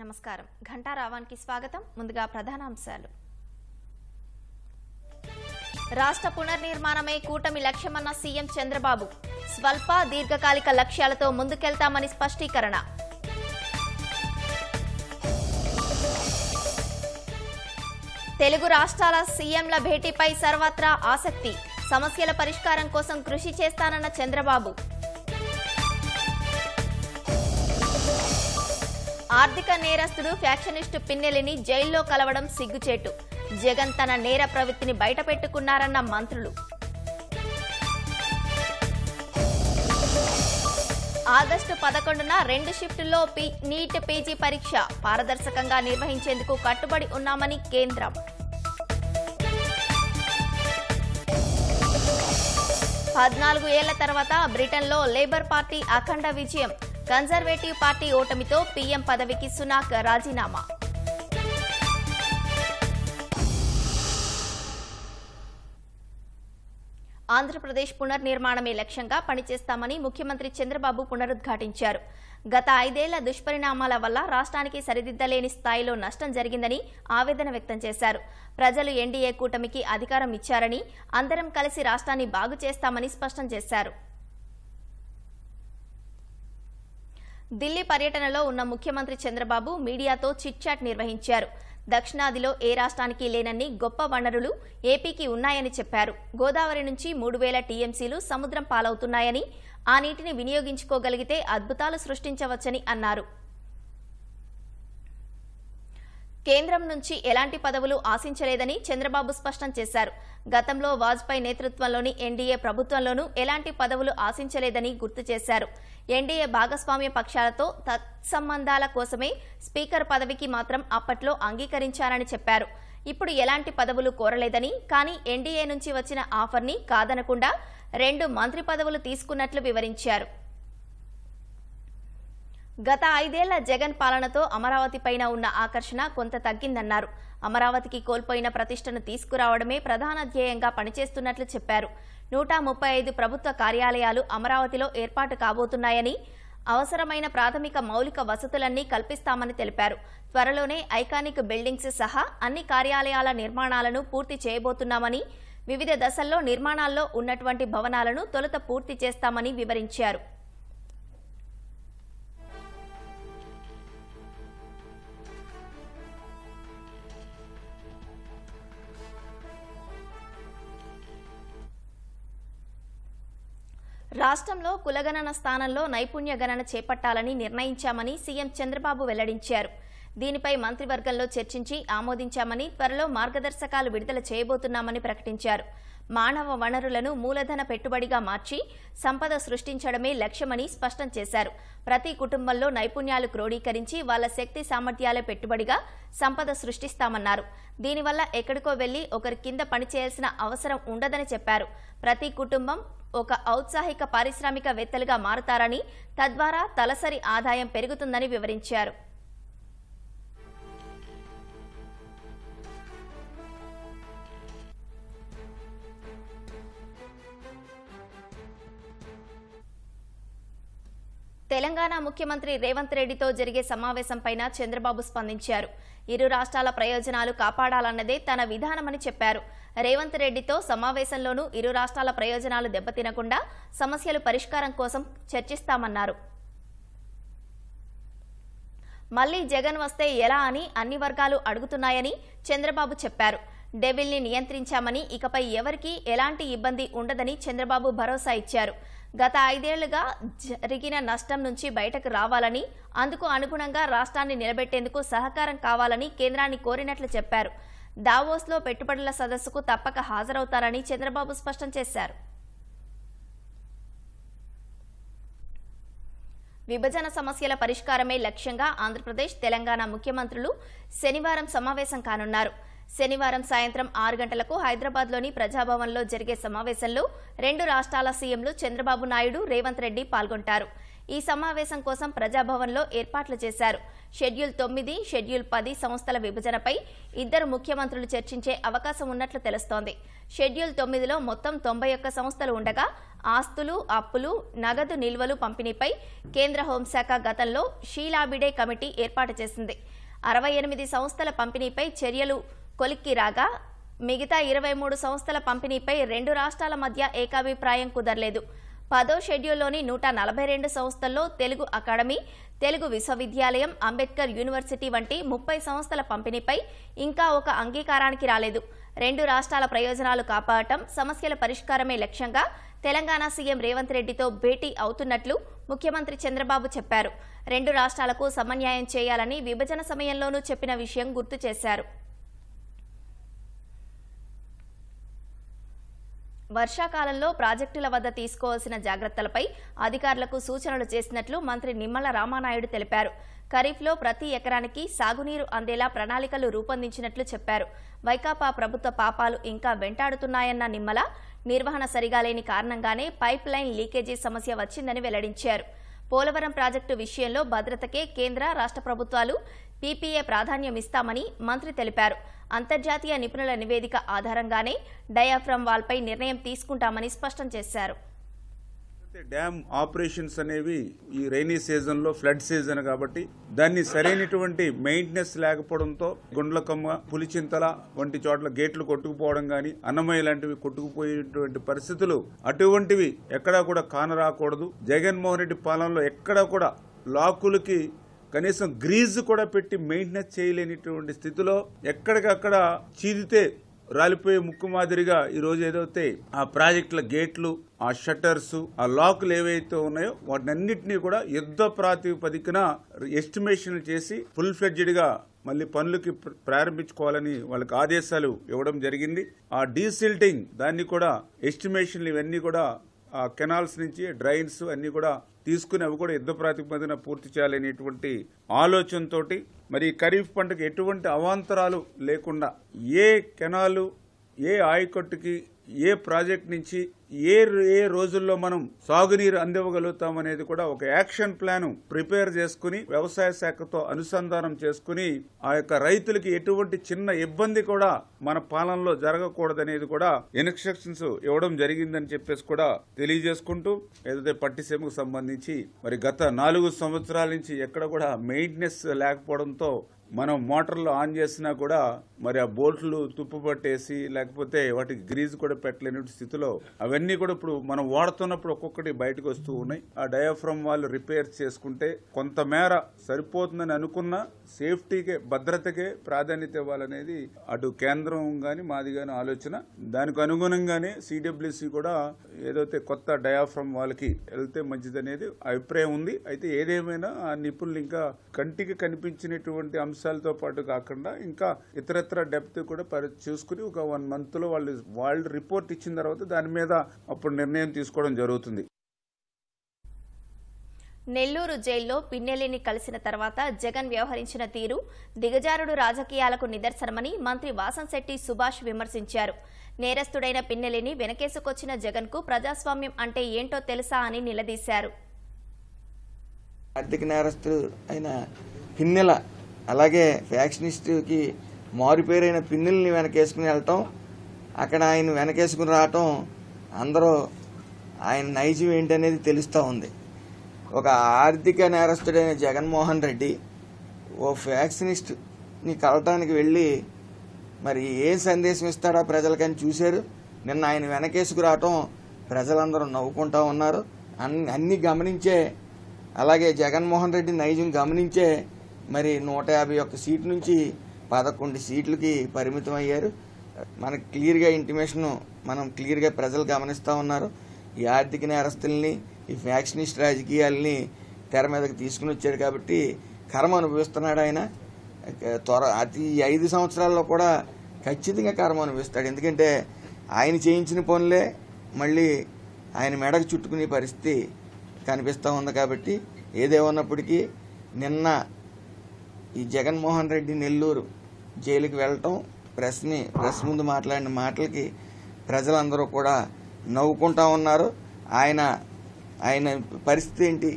నమస్కారం. ఘంటారావానికి స్వాగతం. ముందుగా ప్రధానాంశాలు. రాష్ట్ర పునర్నిర్మాణమే కూటమి లక్ష్యమన్న సీఎం చంద్రబాబు. స్వల్ప దీర్ఘకాలిక లక్ష్యాలతో ముందుకెళ్తామని స్పష్టీకరణ. తెలుగు రాష్ట్రాల సీఎంల భేటీపై సర్వత్రా ఆసక్తి. సమస్యల పరిష్కారం కోసం కృషి చేస్తానన్న చంద్రబాబు. ఆర్థిక నేరస్తుడు ఫ్యాక్షనిస్టు పిన్నెలిని జైల్లో కలవడం సిగ్గుచేటు. జగన్ తన నేర ప్రవృత్తిని బయటపెట్టుకున్నారన్న మంత్రులు. ఆగస్టు 11న 2 షిఫ్టుల్లో నీట్ పీజీ పరీక్ష పారదర్శకంగా నిర్వహించేందుకు కట్టుబడి ఉన్నామని కేంద్రం. పద్నాలుగు ఏళ్ల తర్వాత బ్రిటన్లో లేబర్ పార్టీ అఖండ విజయం. కన్జర్వేటివ్ పార్టీ ఓటమితో పీఎం పదవికి సునాక్ రాజీనామా. ఆంధ్రప్రదేశ్ పునర్నిర్మాణమే లక్ష్యంగా పనిచేస్తామని ముఖ్యమంత్రి చంద్రబాబు పునరుద్ఘాటించారు. గత 5 ఏళ్ల దుష్పరిణామాల వల్ల రాష్ట్రానికి సరిదిద్దలేని స్థాయిలో నష్టం జరిగిందని ఆవేదన వ్యక్తం చేశారు. ప్రజలు ఎన్డీఏ కూటమికి అధికారం ఇచ్చారని, అందరం కలిసి రాష్ట్రాన్ని బాగు చేస్తామని స్పష్టం చేశారు. ఢిల్లీ పర్యటనలో ఉన్న ముఖ్యమంత్రి చంద్రబాబు మీడియాతో చిట్ చాట్ నిర్వహించారు. దక్షిణాదిలో ఏ రాష్ట్రానికి లేనన్ని గొప్ప వనరులు ఏపీకి ఉన్నాయని చెప్పారు. గోదావరి నుంచి 3000 టీఎంసీలు సముద్రం పాలవుతున్నాయని, ఆ నీటిని వినియోగించుకోగలిగితే అద్భుతాలు సృష్టించవచ్చని అన్నారు. కేంద్రం నుంచి ఎలాంటి పదవులు ఆశించలేదని చంద్రబాబు స్పష్టం చేశారు. గతంలో వాజ్పేయి నేతృత్వంలోని ఎన్డీఏ ప్రభుత్వంలోనూ ఎలాంటి పదవులు ఆశించలేదని గుర్తు చేశారు. ఎన్డీఏ భాగస్వామ్య పక్షాలతో తత్సంబంధాల కోసమే స్పీకర్ పదవికి మాత్రం అప్పట్లో అంగీకరించారని చెప్పారు. ఇప్పుడు ఎలాంటి పదవులు కోరలేదని, కానీ ఎన్డీఏ నుంచి వచ్చిన ఆఫర్ని కాదనకుండా 2 మంత్రి పదవులు తీసుకున్నట్లు వివరించారు. గత 5 ఏళ్ల జగన్ పాలనతో అమరావతి పైన ఉన్న ఆకర్షణ కొంత తగ్గిందన్నారు. అమరావతికి కోల్పోయిన ప్రతిష్టను తీసుకురావడమే ప్రధాన ధ్యేయంగా పనిచేస్తున్నట్లు చెప్పారు. 135 ప్రభుత్వ కార్యాలయాలు అమరావతిలో ఏర్పాటు కాబోతున్నాయని, అవసరమైన ప్రాథమిక మౌలిక వసతులన్నీ కల్పిస్తామని తెలిపారు. త్వరలోనే ఐకానిక్ బిల్డింగ్స్ సహా అన్ని కార్యాలయాల నిర్మాణాలను పూర్తి చేయబోతున్నామని, వివిధ దశల్లో నిర్మాణాల్లో ఉన్నటువంటి భవనాలను తొలుత పూర్తి చేస్తామని వివరించారు. రాష్ట్రంలో కులగణన స్థానంలో నైపుణ్య గణన చేపట్టాలని నిర్ణయించామని సీఎం చంద్రబాబు వెల్లడించారు. దీనిపై మంత్రివర్గంలో చర్చించి ఆమోదించామని, త్వరలో మార్గదర్శకాలు విడుదల చేయబోతున్నామని ప్రకటించారు. మానవ వనరులను మూలధన పెట్టుబడిగా మార్చి సంపద సృష్టించడమే లక్ష్యమని స్పష్టం చేశారు. ప్రతి కుటుంబంలో నైపుణ్యాలు క్రోడీకరించి వాళ్ల శక్తి సామర్థ్యాలే పెట్టుబడిగా సంపద సృష్టిస్తామన్నారు. దీనివల్ల ఎక్కడికో వెళ్లి ఒకరి కింద పనిచేయాల్సిన అవసరం ఉండదని చెప్పారు. ప్రతి కుటుంబం ఒక ఔత్సాహిక పారిశ్రామికవేత్తలుగా మారుతారని, తద్వారా తలసరి ఆదాయం పెరుగుతుందని వివరించారు. తెలంగాణ ముఖ్యమంత్రి రేవంత్ రెడ్డితో జరిగే సమావేశంపైన చంద్రబాబు స్పందించారు. ఇరు రాష్ట్రాల ప్రయోజనాలు కాపాడాలన్నదే తన విధానమని చెప్పారు. రేవంత్ రెడ్డితో సమావేశంలోనూ ఇరు రాష్ట్రాల ప్రయోజనాలు దెబ్బతినకుండా సమస్యలు పరిష్కారం కోసం చర్చిస్తామన్నారు. మళ్లీ జగన్ వస్తే ఎలా అని అన్ని వర్గాలు అడుగుతున్నాయని చంద్రబాబు చెప్పారు. డెవిల్ని నియంత్రించామని, ఇకపై ఎవరికీ ఎలాంటి ఇబ్బంది ఉండదని చంద్రబాబు భరోసా ఇచ్చారు. గత 5 ఏళ్లుగా జరిగిన నష్టం నుంచి బయటకు రావాలని, అందుకు అనుగుణంగా రాష్ట్రాన్ని నిలబెట్టేందుకు సహకారం కావాలని కేంద్రాన్ని కోరినట్లు చెప్పారు. దావోస్లో పెట్టుబడుల సదస్సుకు తప్పక హాజరవుతారని చంద్రబాబు స్పష్టం చేశారు. విభజన సమస్యల పరిష్కారమే లక్ష్యంగా ఆంధ్రప్రదేశ్, తెలంగాణ ముఖ్యమంత్రులు శనివారం సమావేశం కానున్నారు. శనివారం సాయంత్రం 6 గంటలకు హైదరాబాద్లోని ప్రజాభవన్లో జరిగే సమావేశంలో 2 రాష్ట్రాల సీఎంలు చంద్రబాబు నాయుడు, రేవంత్ రెడ్డి పాల్గొంటారు. ఈ సమావేశం కోసం ప్రజాభవన్లో ఏర్పాట్లు చేశారు. షెడ్యూల్ 9, షెడ్యూల్ 10 సంస్థల విభజనపై 2 ముఖ్యమంత్రులు చర్చించే అవకాశం ఉన్నట్లు తెలుస్తోంది. షెడ్యూల్ 9లో మొత్తం 91 సంస్థలు ఉండగా ఆస్తులు, అప్పులు, నగదు నిల్వలు పంపిణీపై కేంద్ర హోంశాఖ గతంలో షీలాబిడే కమిటీ ఏర్పాటు చేసింది. 68 సంస్థల పంపిణీపై చర్యలు కొలిక్కి రాగా మిగతా 23 సంస్థల పంపిణీపై 2 రాష్ట్రాల మధ్య ఏకాభిప్రాయం కుదరలేదు. 10వ షెడ్యూల్లోని 142 సంస్థల్లో తెలుగు అకాడమీ, తెలుగు విశ్వవిద్యాలయం, అంబేద్కర్ యూనివర్సిటీ వంటి 30 సంస్థల పంపిణీపై ఇంకా ఒక అంగీకారానికి రాలేదు. 2 రాష్ట్రాల ప్రయోజనాలు కాపాడటం, సమస్యల పరిష్కారమే లక్ష్యంగా తెలంగాణ సీఎం రేవంత్ రెడ్డితో భేటీ అవుతున్నట్లు ముఖ్యమంత్రి చంద్రబాబు చెప్పారు. 2 రాష్ట్రాలకు సమన్యాయం చేయాలని విభజన సమయంలోనూ చెప్పిన విషయం గుర్తు చేశారు. వర్షాకాలంలో ప్రాజెక్టుల వద్ద తీసుకోవాల్సిన జాగ్రత్తలపై అధికారులకు సూచనలు చేసినట్లు మంత్రి నిమ్మల రామానాయుడు తెలిపారు. ఖరీఫ్లో ప్రతి ఎకరానికి సాగునీరు అందేలా ప్రణాళికలు రూపొందించినట్లు చెప్పారు. వైకాపా ప్రభుత్వ పాపాలు ఇంకా వెంటాడుతున్నాయన్న నిమ్మల, నిర్వహణ సరిగా లేని కారణంగానే పైప్ లైన్ లీకేజీ సమస్య వచ్చిందని వెల్లడించారు. పోలవరం ప్రాజెక్టు విషయంలో భద్రతకే కేంద్ర, రాష్ట్ర ప్రభుత్వాలు పీపీఏ ప్రాధాన్యమిస్తామని మంత్రి తెలిపారు. అంతర్జాతీయ నిపుణుల నివేదిక ఆధారంగానే డయాఫ్రమ్ వాల్పై నిర్ణయం తీసుకుంటామని స్పష్టం చేశారు. డ్యామ్ ఆపరేషన్స్ అనేవి ఈ రైనీ సీజన్ లో ఫ్లడ్ సీజన్ కాబట్టి దాన్ని సరైనటువంటి మెయింటెనెన్స్ లేకపోవడంతో గుండ్లకమ్మ, పులిచింతల వంటి చోట్ల గేట్లు కొట్టుకుపోవడం గాని, అన్నమయ్య లాంటివి కొట్టుకుపోయేటువంటి పరిస్థితులు అటువంటివి ఎక్కడా కూడా కానరాకూడదు. జగన్మోహన్ రెడ్డి పాలనలో ఎక్కడా కూడా లాకులకి కనీసం గ్రీజ్ కూడా పెట్టి మెయింటెనెన్స్ చేయలేనిటువంటి స్థితిలో ఎక్కడికక్కడ చీదితే రాలిపోయే ముక్కు మాదిరిగా ఈ రోజు ఏదైతే ఆ ప్రాజెక్టుల గేట్లు, ఆ షట్టర్స్, ఆ లాకులు ఏవైతే ఉన్నాయో వాటినన్నింటినీ కూడా యుద్ధ ప్రాతిపదికన ఎస్టిమేషన్ చేసి ఫుల్ ఫ్లెడ్జ్డ్ గా మళ్ళీ పనులకి ప్రారంభించుకోవాలని వాళ్ళకి ఆదేశాలు ఇవ్వడం జరిగింది. ఆ డీసిల్టింగ్ దాన్ని కూడా ఎస్టిమేషన్లు ఇవన్నీ కూడా ఆ కెనాల్స్ నుంచి డ్రైన్స్ అన్ని కూడా తీసుకుని అవి కూడా యుద్ధ ప్రాతిపదికన పూర్తి చేయాలనేటువంటి ఆలోచనతోటి మరి ఖరీఫ్ పంటకు ఎటువంటి అవాంతరాలు లేకుండా ఏ కెనాలు, ఏ ఆయకట్టుకి, ఏ ప్రాజెక్ట్ నుంచి ఏ రోజుల్లో మనం సాగునీరు అందివ్వగలుగుతామనేది కూడా ఒక యాక్షన్ ప్లాన్ ప్రిపేర్ చేసుకుని వ్యవసాయ శాఖతో అనుసంధానం చేసుకుని ఆ యొక్క రైతులకి ఎటువంటి చిన్న ఇబ్బంది కూడా మన పాలనలో జరగకూడదనేది కూడా ఇన్స్ట్రక్షన్స్ ఇవ్వడం జరిగిందని చెప్పేసి కూడా తెలియజేసుకుంటూ, ఏదైతే పట్టిసీమకు సంబంధించి మరి గత 4 సంవత్సరాల నుంచి ఎక్కడ కూడా మెయింటెనెన్స్ లేకపోవడంతో మనం మోటార్లు ఆన్ చేసినా కూడా మరి ఆ బోల్ట్లు తుప్పు పట్టేసి లేకపోతే వాటికి గ్రీజ్ కూడా పెట్టలేని స్థితిలో అవన్నీ కూడా ఇప్పుడు మనం వాడుతున్నప్పుడు ఒక్కొక్కటి బయటకు వస్తూ ఉన్నాయి. ఆ డయాఫ్రమ్ వాళ్ళు రిపేర్ చేసుకుంటే కొంతమేర సరిపోతుందని అనుకున్నా సేఫ్టీకే, భద్రతకే ప్రాధాన్యత ఇవ్వాలనేది అటు కేంద్రం గాని మాది గాని ఆలోచన. దానికి అనుగుణంగానే సిడబ్ల్యూసి కూడా ఏదైతే కొత్త డయాఫ్రమ్ వాళ్ళకి వెళ్తే మంచిదనేది అభిప్రాయం ఉంది. అయితే ఏదేమైనా ఆ నిపుణులు ఇంకా కంటికి కనిపించినటువంటి అంశాలతో పాటు కాకుండా ఇంకా ఇతరత్ర డెప్త్ కూడా చూసుకుని ఒక 1 month లో వాళ్ళు రిపోర్ట్ ఇచ్చిన తర్వాత దాని మీద అప్పుడు నిర్ణయం తీసుకోవడం జరుగుతుంది. నెల్లూరు జైల్లో పిన్నెల్లిని కలిసిన తర్వాత జగన్ వ్యవహరించిన తీరు దిగజారుడు రాజకీయాలకు నిదర్శనమని మంత్రి వాసంశెట్టి సుభాష్ విమర్శించారు. నేరస్తుడైన పిన్నెల్లిని వెనకేసుకొచ్చిన జగన్ కు ప్రజాస్వామ్యం అంటే ఏంటో తెలుసా అని నిలదీశారు. ఆర్థిక నేరస్తుడు అయిన పిన్నెల, అలాగే ఫ్యాక్షనిస్టుకి మారుపేరైన పిన్నెల్ని వెనకేసుకుని వెళ్ళటం, అక్కడ ఆయన వెనకేసుకుని రావటం అందరూ ఆయన నైజం ఏంటనేది తెలుస్తూ ఉంది. ఒక ఆర్థిక నేరస్తుడైన జగన్మోహన్ రెడ్డి ఓ ఫ్యాక్షనిస్ట్ని కలటానికి వెళ్ళి మరి ఏ సందేశం ఇస్తాడో ప్రజలకని చూశారు. నిన్న ఆయన వెనకేసుకు రావటం ప్రజలందరూ నవ్వుకుంటూ ఉన్నారు. అన్నీ గమనించే, అలాగే జగన్మోహన్ రెడ్డి నైజం గమనించే మరి 151 సీట్ల నుంచి 11 సీట్లకి పరిమితం అయ్యారు. మనకు క్లియర్గా ఇంటిమేషన్, మనం క్లియర్గా ప్రజలు గమనిస్తూ ఉన్నారు. ఈ ఆర్థిక నేరస్తుల్ని, ఈ ఫ్యాక్షనిస్ట్ రాజకీయాల్ని తెర మీదకి తీసుకుని వచ్చాడు కాబట్టి కర్మ అనుభవిస్తున్నాడు ఆయన. అతి 5 సంవత్సరాల్లో కూడా ఖచ్చితంగా కర్మ అనుభవిస్తాడు. ఎందుకంటే ఆయన చేయించిన పనులే మళ్ళీ ఆయన మెడకు చుట్టుకునే పరిస్థితి కనిపిస్తూ ఉంది. కాబట్టి ఏదేమన్నప్పటికీ నిన్న ఈ జగన్మోహన్ రెడ్డి నెల్లూరు జైలుకి వెళ్ళటం, ప్రెస్ ముందు మాట్లాడిన మాటలకి ప్రజలందరూ కూడా నవ్వుకుంటా ఉన్నారు. ఆయన పరిస్థితి ఏంటి,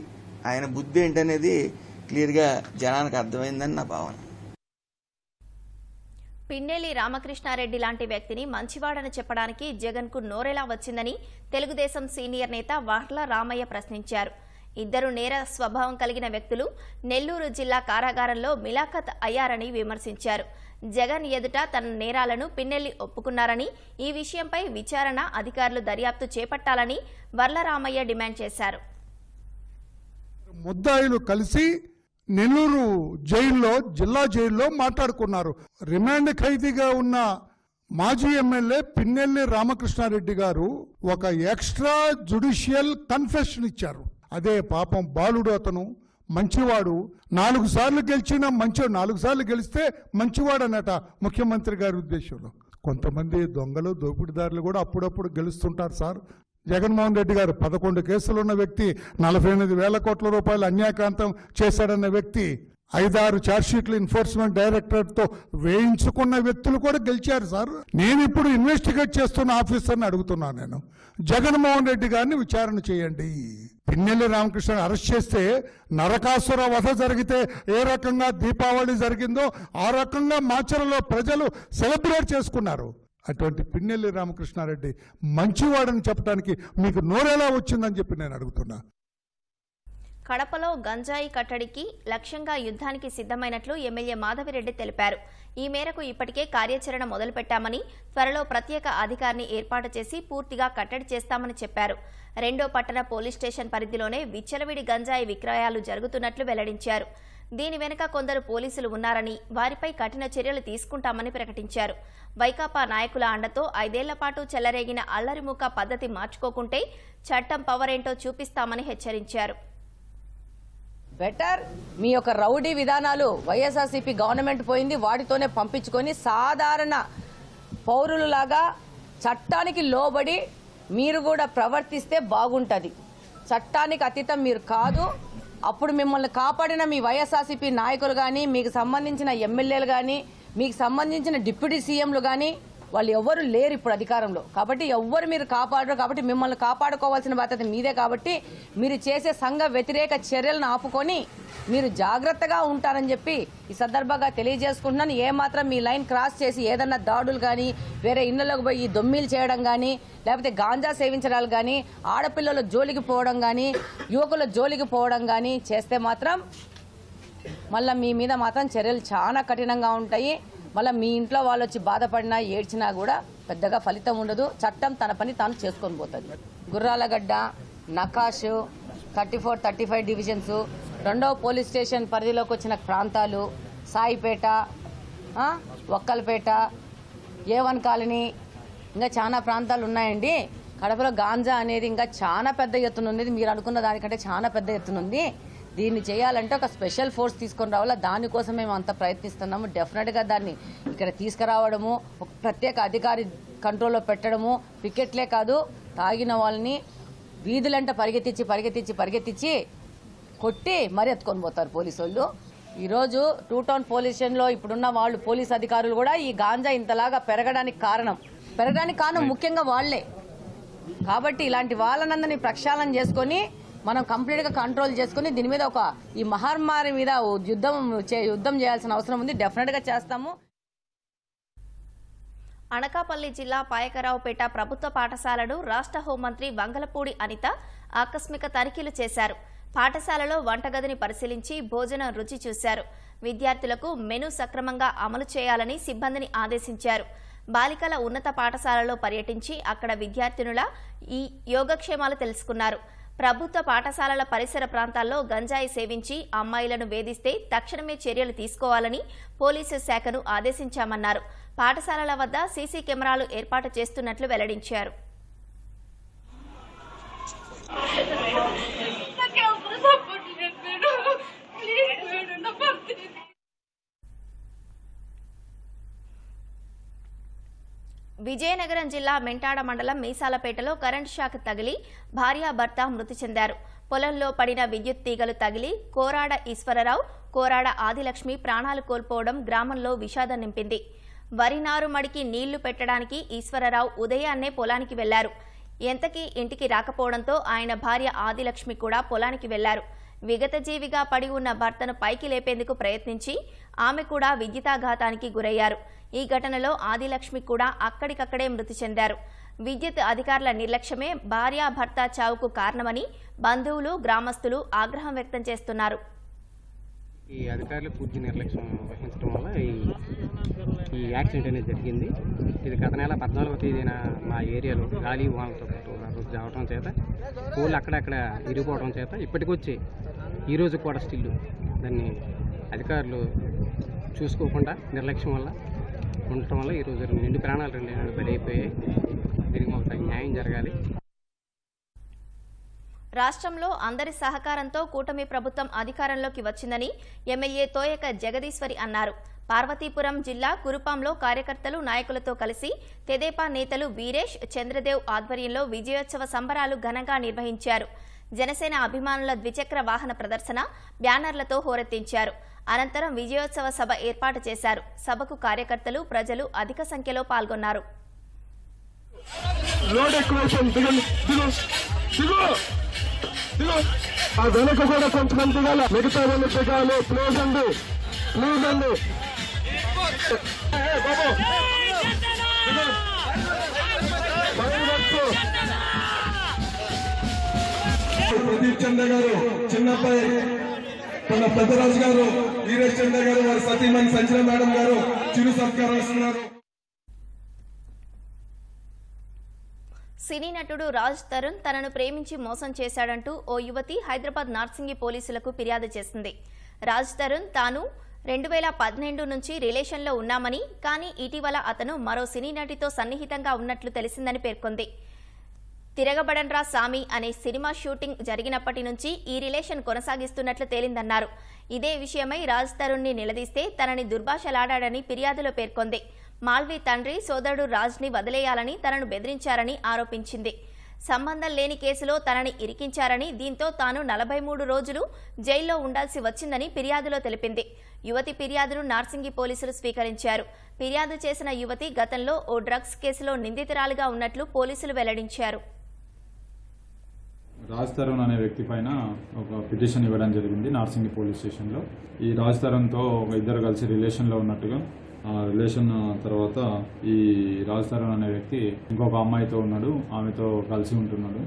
ఆయన బుద్ధి ఏంటి అనేది క్లియర్గా జనానికి అర్థమైందని నా భావన. పిన్నెల్లి రామకృష్ణారెడ్డి లాంటి వ్యక్తిని మంచివాడని చెప్పడానికి జగన్కు నోరెలా వచ్చిందని తెలుగుదేశం సీనియర్ నేత వర్ల రామయ్య ప్రశ్నించారు. ఇద్దరు నేర స్వభావం కలిగిన వ్యక్తులు నెల్లూరు జిల్లా కారాగారంలో మిలాఖత్ అయ్యారని విమర్శించారు. జగన్ ఎదుట తన నేరాలను పిన్నెల్లి ఒప్పుకున్నారని, ఈ విషయంపై విచారణ అధికారులు దర్యాప్తు చేపట్టాలని వర్ల రామయ్య డిమాండ్ చేశారు. ముద్దాయిలు కలిసి నెల్లూరు జైల్లో, జిల్లా జైల్లో మాట్లాడుకున్నారు. రిమాండ్ ఖైదీగా ఉన్న మాజీ ఎమ్మెల్యే పిన్నెల్లి రామకృష్ణారెడ్డి గారు ఒక ఎక్స్ట్రా జుడిషియల్ కన్ఫెషన్ ఇచ్చారు. అదే పాపం బాలుడు, అతను మంచివాడు, 4 సార్లు గెలిచిన మంచివాడు, 4 సార్లు గెలిస్తే మంచివాడు అన్నట ముఖ్యమంత్రి గారి ఉద్దేశంలో. కొంతమంది దొంగలు, దోపిడీదారులు కూడా అప్పుడప్పుడు గెలుస్తుంటారు సార్. జగన్మోహన్ రెడ్డి గారు 11 కేసులున్న వ్యక్తి, 48,000 కోట్ల రూపాయలు అన్యాక్రాంతం చేశాడన్న వ్యక్తి, 5-6 ఛార్జ్షీట్లు ఎన్ఫోర్స్మెంట్ డైరెక్టరేట్తో వేయించుకున్న వ్యక్తులు కూడా గెలిచారు సార్. నేను ఇప్పుడు ఇన్వెస్టిగేట్ చేస్తున్న ఆఫీసర్ని అడుగుతున్నాను, నేను జగన్మోహన్ రెడ్డి గారిని విచారణ చేయండి. పిన్నెల్లి రామకృష్ణ అరెస్ట్ చేస్తే నరకాసుర వధ జరిగితే ఏ రకంగా దీపావళి జరిగిందో ఆ రకంగా మాచర్లలో ప్రజలు సెలబ్రేట్ చేసుకున్నారు. అటువంటి పిన్నెల్లి రామకృష్ణారెడ్డి మంచివాడని చెప్పడానికి మీకు నోరెలా వచ్చిందని చెప్పి నేను అడుగుతున్నా. కడపలో గంజాయి కట్టడికి లక్ష్యంగా యుద్ధానికి సిద్ధమైనట్లు ఎమ్మెల్యే మాధవిరెడ్డి తెలిపారు. ఈ మేరకు ఇప్పటికే కార్యాచరణ మొదలుపెట్టామని, త్వరలో ప్రత్యేక అధికారిని ఏర్పాటు చేసి పూర్తిగా కట్టడి చేస్తామని చెప్పారు. 2వ పట్టణ పోలీస్ స్టేషన్ పరిధిలోనే విచ్చలవిడి గంజాయి విక్రయాలు జరుగుతున్నట్లు వెల్లడించారు. దీని వెనుక కొందరు పోలీసులు ఉన్నారని, వారిపై కఠిన చర్యలు తీసుకుంటామని ప్రకటించారు. వైకాపా నాయకుల అండతో 5 ఏళ్ల పాటు చెలరేగిన అల్లరిముఖ పద్ధతి మార్చుకోకుంటే చట్టం పవర్ ఏంటో చూపిస్తామని హెచ్చరించారు. బెటర్ మీ యొక్క రౌడీ విధానాలు వైఎస్ఆర్సీపీ గవర్నమెంట్ పోయింది, వాటితోనే పంపించుకొని సాధారణ పౌరులలాగా చట్టానికి లోబడి మీరు కూడా ప్రవర్తిస్తే బాగుంటుంది. చట్టానికి అతీతం మీరు కాదు. అప్పుడు మిమ్మల్ని కాపాడిన మీ వైఎస్ఆర్సీపీ నాయకులు కానీ, మీకు సంబంధించిన ఎమ్మెల్యేలు కానీ, మీకు సంబంధించిన డిప్యూటీ సీఎంలు కానీ వాళ్ళు ఎవ్వరు లేరు ఇప్పుడు అధికారంలో. కాబట్టి ఎవ్వరు మీరు కాపాడరు. కాబట్టి మిమ్మల్ని కాపాడుకోవాల్సిన బాధ్యత మీదే. కాబట్టి మీరు చేసే సంఘ వ్యతిరేక చర్యలను ఆపుకొని మీరు జాగ్రత్తగా ఉంటారని చెప్పి ఈ సందర్భంగా తెలియజేసుకుంటున్నాను. ఏమాత్రం మీ లైన్ క్రాస్ చేసి ఏదన్నా దాడులు కానీ, వేరే ఇళ్లలోకి పోయి దొమ్మిలు చేయడం కానీ, లేకపోతే గాంజా సేవించడాలు కానీ, ఆడపిల్లల జోలికి పోవడం కానీ, యువకుల జోలికి పోవడం కానీ చేస్తే మాత్రం మళ్ళీ మీ మీద మాత్రం చర్యలు చాలా కఠినంగా ఉంటాయి. మళ్ళీ మీ ఇంట్లో వాళ్ళు వచ్చి బాధపడినా, ఏడ్చినా కూడా పెద్దగా ఫలితం ఉండదు. చట్టం తన పని తాను చేసుకొని పోతుంది. గుర్రాలగడ్డ, నకాషు, 34, 35 డివిజన్స్, 2వ పోలీస్ స్టేషన్ పరిధిలోకి వచ్చిన ప్రాంతాలు, సాయిపేట, ఒక్కలపేట, A1 కాలనీ, ఇంకా చాలా ప్రాంతాలు ఉన్నాయండి. కడపలో గాంజా అనేది ఇంకా చాలా పెద్ద ఎత్తున ఉంది. మీరు అనుకున్న దానికంటే చాలా పెద్ద ఎత్తున ఉంది. దీన్ని చేయాలంటే ఒక స్పెషల్ ఫోర్స్ తీసుకొని రావాలా. దానికోసం మేము అంత ప్రయత్నిస్తున్నాము. డెఫినెట్గా దాన్ని ఇక్కడ తీసుకురావడము, ఒక ప్రత్యేక అధికారి కంట్రోల్లో పెట్టడము, పికెట్లే కాదు తాగిన వాళ్ళని వీధులంట పరిగెత్తించి కొట్టి మరీ ఎత్తుకొని పోతారు పోలీసు వాళ్ళు. ఈరోజు 2 టౌన్ పోలీస్ స్టేషన్లో ఇప్పుడున్న వాళ్ళు పోలీస్ అధికారులు కూడా ఈ గాంజా ఇంతలాగా పెరగడానికి కారణం ముఖ్యంగా వాళ్లే. కాబట్టి ఇలాంటి వాళ్ళనందరినీ ప్రక్షాళన చేసుకొని మనం కంప్లీట్గా కంట్రోల్ చేసుకుని దీని మీద ఈ మహమ్మారి మీద యుద్ధం చేయాల్సిన అవసరం ఉంది. డెఫినెట్గా చేస్తాము. అనకాపల్లి జిల్లా పాయకరావుపేట ప్రభుత్వ పాఠశాలను రాష్ట్ర హోంమంత్రి వంగలపూడి అనిత ఆకస్మిక తనిఖీలు చేశారు. పాఠశాలలో వంటగదిని పరిశీలించి భోజనం రుచి చూశారు. విద్యార్థులకు మెను సక్రమంగా అమలు చేయాలని సిబ్బందిని ఆదేశించారు. బాలికల ఉన్నత పాఠశాలలో పర్యటించి అక్కడ విద్యార్థినుల ఈ యోగక్షేమాలు తెలుసుకున్నారు. ప్రభుత్వ పాఠశాలల పరిసర ప్రాంతాల్లో గంజాయి సేవించి అమ్మాయిలను వేధిస్తే తక్షణమే చర్యలు తీసుకోవాలని పోలీసు శాఖను ఆదేశించామన్నారు. పాఠశాలల వద్ద సీసీ కెమెరాలు ఏర్పాటు చేస్తున్నట్లు వెల్లడించారు. విజయనగరం జిల్లా మెంటాడ మండలం మీసాలపేటలో కరెంట్ షాక్ తగిలి భార్యాభర్త మృతి చెందారు. పొలంలో పడిన విద్యుత్ తీగలు తగిలి కోరాడ ఈశ్వరరావు, కోరాడ ఆదిలక్ష్మి ప్రాణాలు కోల్పోవడం గ్రామంలో విషాదం నింపింది. వరి నారు మడికి నీళ్లు పెట్టడానికి ఈశ్వరరావు ఉదయాన్నే పొలానికి వెళ్లారు. ఎంతకీ ఇంటికి రాకపోవడంతో ఆయన భార్య ఆదిలక్ష్మి కూడా పొలానికి వెళ్లారు. విగతజీవిగా పడి ఉన్న భర్తను పైకి లేపేందుకు ప్రయత్నించి ఆమె కూడా విద్యుతాఘాతానికి గురయ్యారు. ఈ ఘటనలో ఆదిలక్ష్మి కూడా అక్కడికక్కడే మృతి చెందారు. విద్యుత్ అధికారుల నిర్లక్ష్యమే భార్యాభర్త చావుకు కారణమని బంధువులు, గ్రామస్తులు ఆగ్రహం వ్యక్తం చేస్తున్నారు. ఈ అధికారులు పూర్తి నిర్లక్ష్యం వహించడం వల్ల ఈ యాక్సిడెంట్ అనేది జరిగింది. ఇది గత నెల 14వ తేదీన మా ఏరియాలో గాలి వానలతో పాటు రావడం చేత పోళ్ళు అక్కడక్కడ ఇరిగిపోవడం చేత ఇప్పటికొచ్చి ఈరోజు కూడా స్టిల్ దాన్ని అధికారులు చూసుకోకుండా నిర్లక్ష్యం వల్ల ఉండటం వల్ల ఈరోజు 2 ప్రాణాలు 2 బలైపోయాయి. దీనికి మాకు న్యాయం జరగాలి. రాష్ట్రంలో అందరి సహకారంతో కూటమి ప్రభుత్వం అధికారంలోకి వచ్చిందని ఎమ్మెల్యే తోయక జగదీశ్వరి అన్నారు. పార్వతీపురం జిల్లా కురుపాంలో కార్యకర్తలు, నాయకులతో కలిసి తెదేపా నేతలు వీరేష్, చంద్రదేవ్ ఆధ్వర్యంలో విజయోత్సవ సంబరాలు ఘనంగా నిర్వహించారు. జనసేన అభిమానుల ద్విచక్ర వాహన ప్రదర్శన, బ్యానర్లతో హోరెత్తించారు. అనంతరం విజయోత్సవ సభ ఏర్పాటు చేశారు. సభకు కార్యకర్తలు, ప్రజలు అధిక సంఖ్యలో పాల్గొన్నారు. వెనక కూడా కొంతమంది మిగతా వాళ్ళు దిగాలి. ప్లీజ్ అండి, ప్లీజ్ అండి. ప్రదీప్ చంద్ర గారు, చిన్నపై మన పెద్దరాజు గారు, వీరేష్ చంద్ర గారు, వారి సతీమణి సంచన మేడం గారు చిరు సత్కారం ఇస్తున్నారు. సినీ నటుడు రాజ్ తరుణ్ తనను ప్రేమించి మోసం చేశాడంటూ ఓ యువతి హైదరాబాద్ నార్సింగి పోలీసులకు ఫిర్యాదు చేసింది. రాజ్ తరుణ్ తాను 2012 నుంచి రిలేషన్లో ఉన్నామని, కానీ ఇటీవల అతను మరో సినీ నటితో సన్నిహితంగా ఉన్నట్లు తెలిసిందని పేర్కొంది. తిరగబడన్రా సామి అనే సినిమా షూటింగ్ జరిగినప్పటి నుంచి ఈ రిలేషన్ కొనసాగిస్తున్నట్లు తేలిందన్నారు. ఇదే విషయమై రాజ్ తరుణ్ని నిలదీస్తే తనని దుర్భాషలాడాడని ఫిర్యాదులో పేర్కొంది. మాల్వి తండ్రి, సోదరుడు రాజ్ని వదిలేయాలని తనను బెదిరించారని ఆరోపించింది. సంబంధం లేని కేసులో తనని ఇరికించారని, దీంతో తాను 43 రోజులు జైల్లో ఉండాల్సి వచ్చిందని ఫిర్యాదులో తెలిపింది. యువతి ఫిర్యాదును నార్సింగి పోలీసులు స్వీకరించారు. ఫిర్యాదు చేసిన యువతి గతంలో ఓ డ్రగ్స్ కేసులో నిందితురాలిగా ఉన్నట్లు పోలీసులు వెల్లడించారు. రాజ్ తరుణ్ అనే వ్యక్తి పైన ఒక పిటిషన్ ఇవ్వడం జరిగింది నార్సింగి పోలీస్ స్టేషన్లో. ఈ రాజ్ తరుణ్తో ఇద్దరు కలిసి రిలేషన్లో ఉన్నట్టుగా, ఆ రిలేషన్ తర్వాత ఈ రాజ్ తరుణ్ అనే వ్యక్తి ఇంకొక అమ్మాయితో ఉన్నాడు, ఆమెతో కలిసి ఉంటున్నాడు.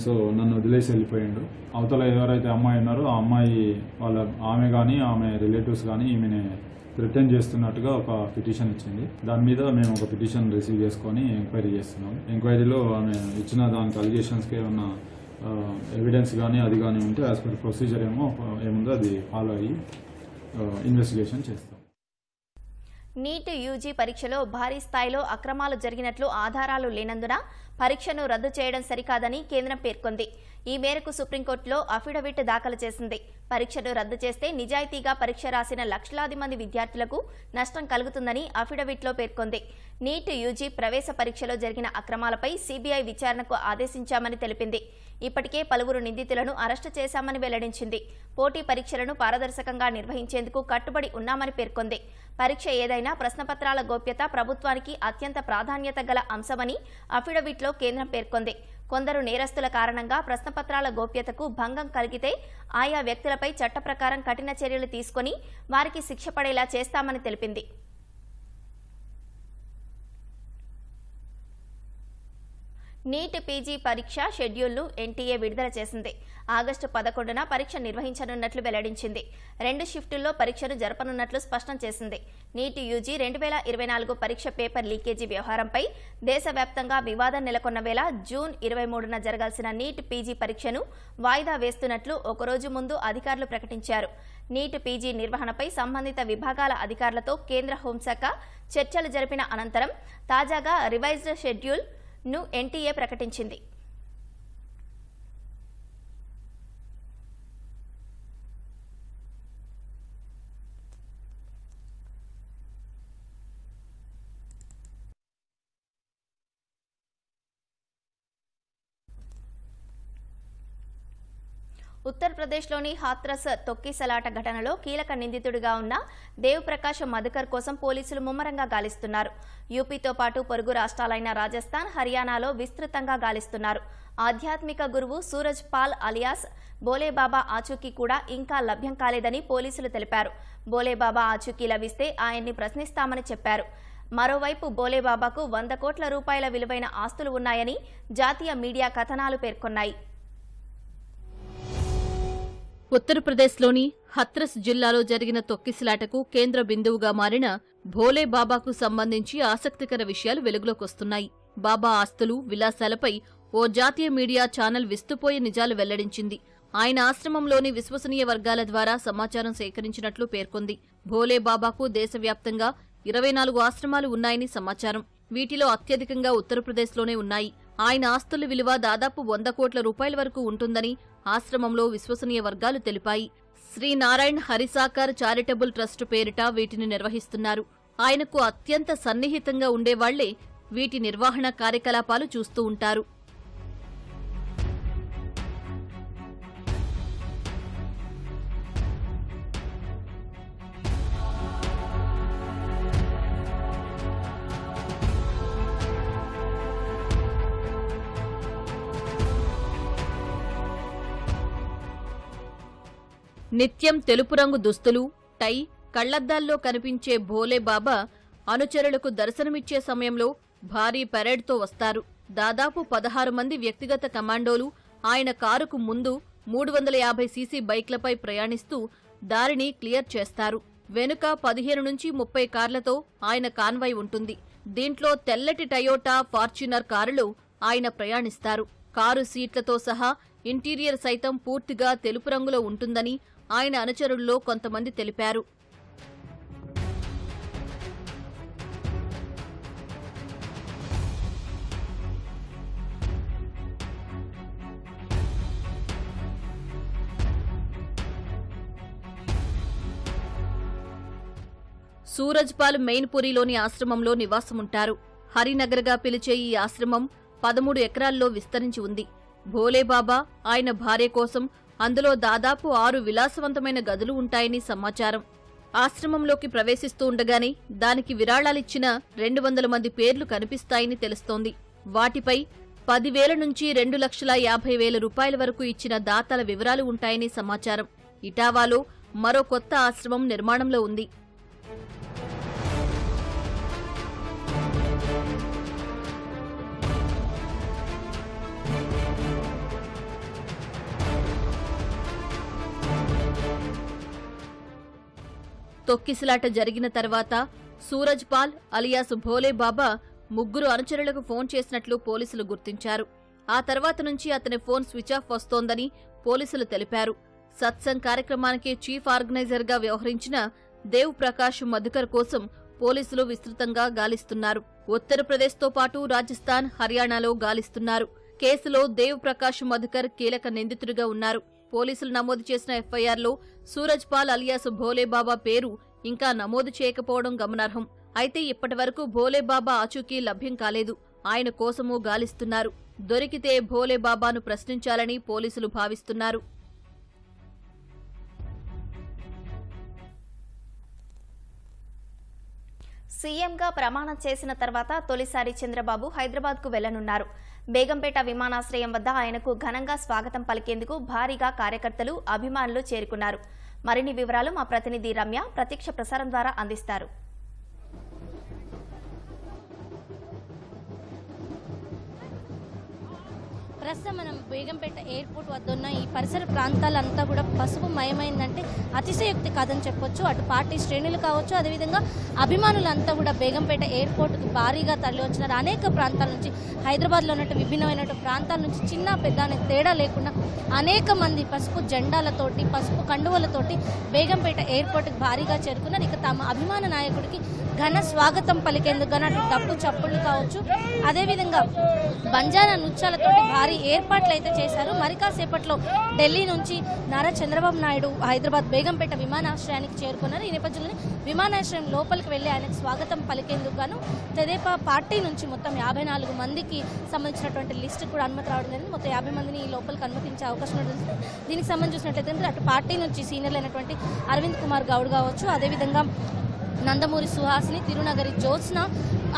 సో నన్ను వదిలేసి వెళ్ళిపోయిండు. అవతల ఎవరైతే అమ్మాయి ఉన్నారో ఆ అమ్మాయి ఆమె కానీ ఆమె రిలేటివ్స్ కానీ ఈమెని రిటర్న్ చేస్తున్నట్టుగా ఒక పిటిషన్ ఇచ్చింది. దాని మీద మేము ఒక పిటిషన్ రిసీవ్ చేసుకొని ఎంక్వైరీ చేస్తున్నాం. ఎంక్వైరీలో ఆమె ఇచ్చిన దానికి అలిగేషన్స్కి ఏమన్నా ఎవిడెన్స్ కానీ అది కానీ ఉంటే యాజ్ పర్ ప్రొసీజర్ ఏముందో అది ఫాలో అయ్యి ఇన్వెస్టిగేషన్ చేస్తాం. నీట్ యూజీ పరీక్షలో భారీ స్థాయిలో అక్రమాలు జరిగినట్లు ఆధారాలు లేనందున పరీక్షను రద్దు చేయడం సరికాదని కేంద్రం పేర్కొంది. ఈ మేరకు సుప్రీంకోర్టులో అఫిడవిట్ దాఖలు చేసింది. పరీక్షను రద్దు చేస్తే నిజాయితీగా పరీక్ష రాసిన లక్షలాది మంది విద్యార్థులకు నష్టం కలుగుతుందని అఫిడవిట్లో పేర్కొంది. నీట్ యూజీ ప్రవేశ పరీక్షలో జరిగిన అక్రమాలపై సీబీఐ విచారణకు ఆదేశించామని తెలిపింది. ఇప్పటికే పలువురు నిందితులను అరెస్టు చేశామని వెల్లడించింది. పోటీ పరీక్షలను పారదర్శకంగా నిర్వహించేందుకు కట్టుబడి ఉన్నామని పేర్కొంది. పరీక్ష ఏదైనా ప్రశ్నపత్రాల గోప్యత ప్రభుత్వానికి అత్యంత ప్రాధాన్యత గల అంశమని అఫిడవిట్లో కేంద్రం పేర్కొంది. కొందరు నేరస్తుల కారణంగా ప్రశ్నపత్రాల గోప్యతకు భంగం కలిగితే ఆయా వ్యక్తులపై చట్ట ప్రకారం కఠిన చర్యలు తీసుకుని వారికి శిక్ష పడేలా చేస్తామని తెలిపింది. నీట్ పీజీ పరీక్ష షెడ్యూల్ను ఎన్టీఏ విడుదల చేసింది. ఆగస్టు 11న పరీక్ష నిర్వహించనున్నట్లు వెల్లడించింది. 2 షిఫ్టుల్లో పరీక్షను జరపనున్నట్లు స్పష్టం చేసింది. నీట్ యూజీ 2024 పరీక్ష పేపర్ లీకేజీ వ్యవహారంపై దేశవ్యాప్తంగా వివాదం నెలకొన్న వేళ జూన్ 23న జరగాల్సిన నీట్ పీజీ పరీక్షను వాయిదా వేస్తున్నట్లు ఒకరోజు ముందు అధికారులు ప్రకటించారు. నీట్ పీజీ నిర్వహణపై సంబంధిత విభాగాల అధికారులతో కేంద్ర హోంశాఖ చర్చలు జరిపిన అనంతరం తాజాగా రివైజ్డ్ షెడ్యూల్ ను ఎన్టీఏ ప్రకటించింది. ఉత్తరప్రదేశ్లోని హాత్రస్ తొక్కిసలాట ఘటనలో కీలక నిందితుడిగా ఉన్న దేవ్ ప్రకాష్ మధుకర్ కోసం పోలీసులు ముమ్మరంగా గాలిస్తున్నారు. యూపీతో పాటు పొరుగు రాష్ట్రాలైన రాజస్థాన్, హర్యానాలో విస్తృతంగా గాలిస్తున్నారు. ఆధ్యాత్మిక గురువు సూరజ్ పాల్ అలియాస్ బోలేబాబా ఆచూకీ కూడా ఇంకా లభ్యం కాలేదని పోలీసులు తెలిపారు. బోలేబాబా ఆచూకీ లభిస్తే ఆయన్ని ప్రశ్నిస్తామని చెప్పారు. మరోవైపు భోలేబాబాకు 100 కోట్ల రూపాయల విలువైన ఆస్తులు ఉన్నాయని జాతీయ మీడియా కథనాలు పేర్కొన్నాయి. ఉత్తరప్రదేశ్లోని హత్రస్ జిల్లాలో జరిగిన తొక్కిసలాటకు కేంద్ర బిందువుగా మారిన భోలేబాబాకు సంబంధించి ఆసక్తికర విషయాలు వెలుగులోకొస్తున్నాయి. బాబా ఆస్తులు, విలాసాలపై ఓ జాతీయ మీడియా ఛానల్ విస్తుపోయే నిజాలు వెల్లడించింది. ఆయన ఆశ్రమంలోని విశ్వసనీయ వర్గాల ద్వారా సమాచారం సేకరించినట్లు పేర్కొంది. భోలేబాబాకు దేశవ్యాప్తంగా 24 ఆశ్రమాలు ఉన్నాయని సమాచారం. వీటిలో అత్యధికంగా ఉత్తరప్రదేశ్లోనే ఉన్నాయి. ఆయన ఆస్తుల విలువ దాదాపు 100 కోట్ల రూపాయల వరకు ఉంటుందని ఆశ్రమంలో విశ్వసనీయ వర్గాలు తెలిపాయి. శ్రీ నారాయణ్ హరిసాకర్ చారిటబుల్ ట్రస్ట్ పేరిట వీటిని నిర్వహిస్తున్నారు. ఆయనకు అత్యంత సన్నిహితంగా ఉండేవాళ్లే వీటి నిర్వహణ కార్యకలాపాలు చూస్తూ ఉంటారు. నిత్యం తెలుపు రంగు దుస్తులు, టై, కళ్లద్దాల్లో కనిపించే భోలేబాబా అనుచరులకు దర్శనమిచ్చే సమయంలో భారీ పెరేడ్తో వస్తారు. దాదాపు 16 మంది వ్యక్తిగత కమాండోలు ఆయన కారుకు ముందు 350 సీసీ బైక్లపై ప్రయాణిస్తూ దారిని క్లియర్ చేస్తారు. వెనుక 15 నుంచి 30 కార్లతో ఆయన కాన్వాయ్ ఉంటుంది. దీంట్లో తెల్లటి టయోటా ఫార్చ్యూనర్ కారులో ఆయన ప్రయాణిస్తారు. కారు సీట్లతో సహా ఇంటీరియర్ సైతం పూర్తిగా తెలుపు రంగులో ఉంటుందని ఆయన అనుచరుల్లో కొంతమంది తెలిపారు. సూరజ్పాల్ మెయిన్పురిలోని ఆశ్రమంలో నివాసముంటారు. హరినగర్గా పిలిచే ఈ ఆశ్రమం 13 ఎకరాల్లో విస్తరించి ఉంది. భోలేబాబా, ఆయన భార్య కోసం అందులో దాదాపు 6 విలాసవంతమైన గదులు ఉంటాయని సమాచారం. ఆశ్రమంలోకి ప్రవేశిస్తూ ఉండగానే దానికి విరాళాలిచ్చిన 200 మంది పేర్లు కనిపిస్తాయని తెలుస్తోంది. వాటిపై 10,000 నుంచి 2,50,000 రూపాయల వరకు ఇచ్చిన దాతల వివరాలు ఉంటాయని సమాచారం. ఇటావాలో మరో కొత్త ఆశ్రమం నిర్మాణంలో ఉంది. తొక్కిసలాట జరిగిన తర్వాత సూరజ్పాల్ అలియాస్ భోలేబాబా 3 అనుచరులకు ఫోన్ చేసినట్లు పోలీసులు గుర్తించారు. ఆ తర్వాత నుంచి అతని ఫోన్ స్విచ్ ఆఫ్ వస్తోందని పోలీసులు తెలిపారు. సత్సంగ్ కార్యక్రమానికి చీఫ్ ఆర్గనైజర్గా వ్యవహరించిన దేవ్ ప్రకాష్ మధుకర్ కోసం పోలీసులు విస్తృతంగా గాలిస్తున్నారు. ఉత్తరప్రదేశ్తో పాటు రాజస్థాన్, హర్యానాలో గాలిస్తున్నారు. కేసులో దేవ్ ప్రకాష్ మధుకర్ కీలక నిందితుడిగా ఉన్నారు. పోలీసులు నమోదు చేసిన ఎఫ్ఐఆర్లో సూరజ్పాల్ అలియాస్ భోలేబాబా పేరు ఇంకా నమోదు చేయకపోవడం గమనార్హం. అయితే ఇప్పటివరకు భోలేబాబా ఆచూకీ లభ్యం కాలేదు. ఆయన కోసమూ గాలిస్తున్నారు. దొరికితే భోలేబాబాను ప్రశ్నించాలని పోలీసులు భావిస్తున్నారు. సీఎంగా ప్రమాణం చేసిన తర్వాత తొలిసారి చంద్రబాబు హైదరాబాద్కు వెళ్లనున్నారు. బేగంపేట విమానాశ్రయం వద్ద ఆయనకు ఘనంగా స్వాగతం పలికేందుకు భారీగా కార్యకర్తలు, అభిమానులు చేరుకున్నారు. మరిన్ని వివరాలు మా ప్రతినిధి రమ్య ప్రత్యక్ష ప్రసారం ద్వారా అందిస్తారు. ప్రస్తుతం మనం బేగంపేట ఎయిర్పోర్ట్ వద్ద ఉన్న ఈ పరిసర ప్రాంతాలంతా కూడా పసుపు మయమైందంటే అతిశయోక్తి కాదని చెప్పొచ్చు. అటు పార్టీ శ్రేణులు కావచ్చు, అదేవిధంగా అభిమానులంతా కూడా బేగంపేట ఎయిర్పోర్ట్కు భారీగా తరలి వచ్చినారు. అనేక ప్రాంతాల నుంచి, హైదరాబాద్లో ఉన్నట్టు విభిన్నమైన ప్రాంతాల నుంచి చిన్న పెద్ద అనే తేడా లేకుండా అనేక మంది పసుపు జెండాలతోటి, పసుపు కండువలతోటి బేగంపేట ఎయిర్పోర్ట్కి భారీగా చేరుకున్నారు. ఇక తమ అభిమాన నాయకుడికి ఘన స్వాగతం పలికేందుకు అటు డప్పు చప్పుళ్లు కావచ్చు, అదేవిధంగా బంజారా నృత్యాలతోటి భారీ ఏర్పాట్లు అయితే చేశారు. మరి కాసేపట్లో ఢిల్లీ నుంచి నారా చంద్రబాబు నాయుడు హైదరాబాద్ బేగంపేట విమానాశ్రయానికి చేరుకున్నారు. ఈ నేపథ్యంలోనే విమానాశ్రయం లోపలికి వెళ్లి ఆయనకు స్వాగతం పలికేందుకు గాను తెదేపా పార్టీ నుంచి మొత్తం 54 మందికి సంబంధించినటువంటి లిస్టు కూడా అనుమతి రావడం జరిగింది. మొత్తం 50 మందిని లోపలికి అనుమతించే అవకాశం ఉంటుంది. దీనికి సంబంధించి చూసినట్లయితే అటు పార్టీ నుంచి సీనియర్లు అయినటువంటి అరవింద్ కుమార్ గౌడ్ కావచ్చు, అదేవిధంగా నందమూరి సుహాసిని, తిరునగరి జ్యోత్స్న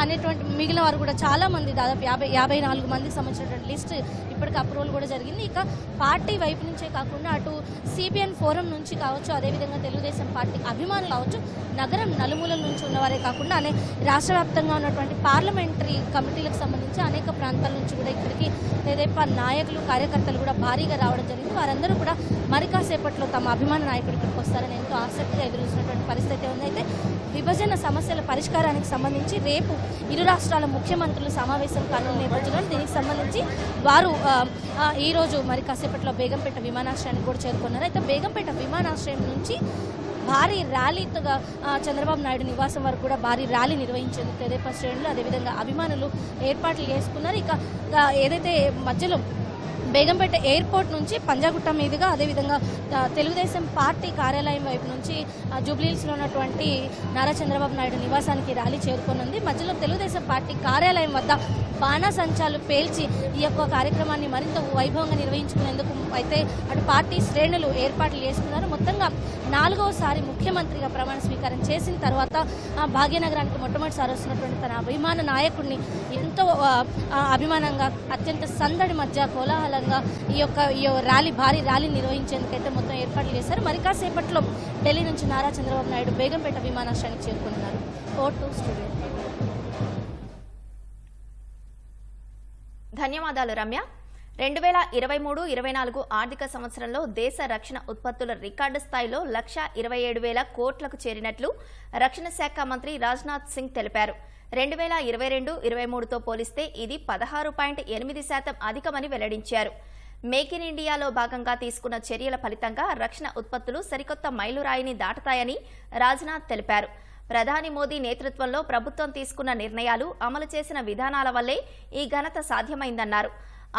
అనేటువంటి మిగిలిన వారు కూడా చాలా మంది, దాదాపు 54 మందికి సంబంధించినటువంటి లిస్ట్ ఇప్పటికి అప్రూవల్ కూడా జరిగింది. ఇక పార్టీ వైపు నుంచే కాకుండా అటు సిపిఎన్ ఫోరం నుంచి కావచ్చు, అదేవిధంగా తెలుగుదేశం పార్టీ అభిమానులు కావచ్చు, నగరం నలుమూలల నుంచి ఉన్నవారే కాకుండా రాష్ట్ర వ్యాప్తంగా ఉన్నటువంటి పార్లమెంటరీ కమిటీలకు సంబంధించి అనేక ప్రాంతాల నుంచి కూడా ఇక్కడికి తెదేపా నాయకులు, కార్యకర్తలు కూడా భారీగా రావడం జరిగింది. వారందరూ కూడా మరి కాసేపట్లో తమ అభిమాన నాయకుడి ఇక్కడికి వస్తారని ఎంతో ఆసక్తిగా ఎదురుస్తున్నటువంటి పరిస్థితి ఉంది. అయితే విభజన సమస్యల పరిష్కారానికి సంబంధించి రేపు ఇరు రాష్ట్రాల ముఖ్యమంత్రులు సమావేశం కానున్న నేపథ్యంలో దీనికి సంబంధించి వారు ఈరోజు మరి కాసేపట్లో బేగంపేట విమానాశ్రయానికి కూడా చేరుకున్నారు. అయితే బేగంపేట విమానాశ్రయం నుంచి భారీ ర్యాలీగా చంద్రబాబు నాయుడు నివాసం వరకు కూడా భారీ ర్యాలీ నిర్వహించేందుకు తెదేపా శ్రేణులు అదేవిధంగా అభిమానులు ఏర్పాట్లు చేసుకున్నారు. ఇక ఏదైతే మధ్యలో బేగంపేట ఎయిర్పోర్ట్ నుంచి పంజాగుట్ట మీదుగా అదేవిధంగా తెలుగుదేశం పార్టీ కార్యాలయం వైపు నుంచి జూబ్లీహిల్స్లో ఉన్నటువంటి నారా చంద్రబాబు నాయుడు నివాసానికి ర్యాలీ చేరుకోనుంది. మధ్యలో తెలుగుదేశం పార్టీ కార్యాలయం వద్ద బాణాసంచాలు పేల్చి ఈ యొక్క కార్యక్రమాన్ని మరింత వైభవంగా నిర్వహించుకునేందుకు అయితే అటు పార్టీ శ్రేణులు ఏర్పాట్లు చేసుకున్నారు. మొత్తంగా 4వసారి ముఖ్యమంత్రిగా ప్రమాణ స్వీకారం చేసిన తర్వాత భాగ్యనగరానికి మొట్టమొదటిసారి వస్తున్నటువంటి తన అభిమాన నాయకుడిని ఎంతో అభిమానంగా అత్యంత సందడి మధ్య కోలాహలంగా ఈ ర్యాలీ భారీ ర్యాలీ నిర్వహించేందుకైతే మొత్తం ఏర్పాట్లు చేశారు. మరి కాసేపట్లో ఢిల్లీ నుంచి నారా చంద్రబాబు నాయుడు బేగంపేట విమానాశ్రయానికి చేరుకున్నారు. Vote studio. ధన్యవాదాలు రమ్య. 2023-24 ఆర్థిక సంవత్సరంలో దేశ రక్షణ ఉత్పత్తుల రికార్డు స్థాయిలో 1,27,000 కోట్లకు చేరినట్లు రక్షణ శాఖ మంత్రి రాజ్నాథ్ సింగ్ తెలిపారు. 2022-23తో పోలిస్తే ఇది 16.8% అధికమని వెల్లడించారు. మేక్ ఇన్ ఇండియాలో భాగంగా తీసుకున్న చర్యల ఫలితంగా రక్షణ ఉత్పత్తులు సరికొత్త మైలురాయిని దాటుతాయని రాజ్నాథ్ తెలిపారు. ప్రధాని మోదీ నేతృత్వంలో ప్రభుత్వం తీసుకున్న నిర్ణయాలు, అమలు చేసిన విధానాల వల్లే ఈ ఘనత సాధ్యమైందన్నారు.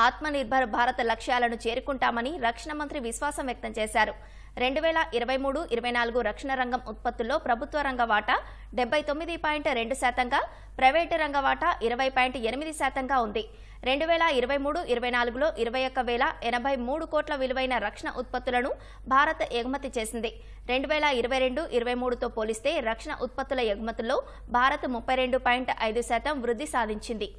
ఆత్మనిర్భర్ భారత్ లక్ష్యాలను చేరుకుంటామని రక్షణ మంత్రి విశ్వాసం వ్యక్తం చేశారు. 2023-24 రక్షణ రంగం ఉత్పత్తుల్లో ప్రభుత్వ రంగ వాటా 79.2%గా, ప్రైవేటు రంగ వాటా 20.8%గా ఉంది. 2023-24లో 21,083 కోట్ల విలువైన రక్షణ ఉత్పత్తులను భారత్ ఎగుమతి చేసింది. 2022-23తో పోలిస్తే రక్షణ ఉత్పత్తుల ఎగుమతుల్లో భారత్ 32.5% వృద్ధి సాధించింది.